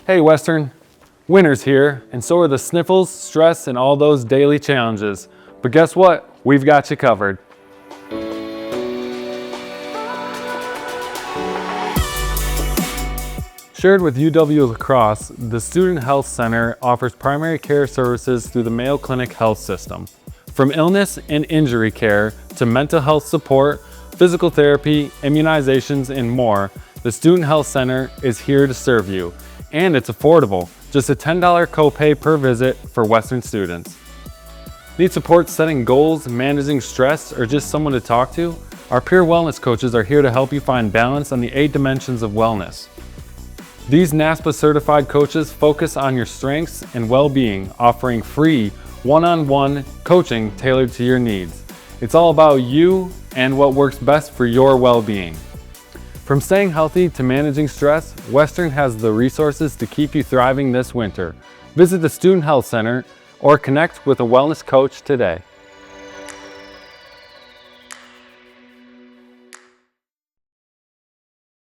Hey Western, winter's here, and so are the sniffles, stress, and all those daily challenges. But guess what? We've got you covered. Shared with UW La Crosse, the Student Health Center offers primary care services through the Mayo Clinic Health System. From illness and injury care to mental health support, physical therapy, immunizations, and more, the Student Health Center is here to serve you. And it's affordable, just a $10 copay per visit for Western students. Need support setting goals, managing stress, or just someone to talk to? Our peer wellness coaches are here to help you find balance on the 8 dimensions of wellness. These NASPA certified coaches focus on your strengths and well-being, offering free one-on-one coaching tailored to your needs. It's all about you and what works best for your well-being. From staying healthy to managing stress, Western has the resources to keep you thriving this winter. Visit the Student Health Center or connect with a wellness coach today.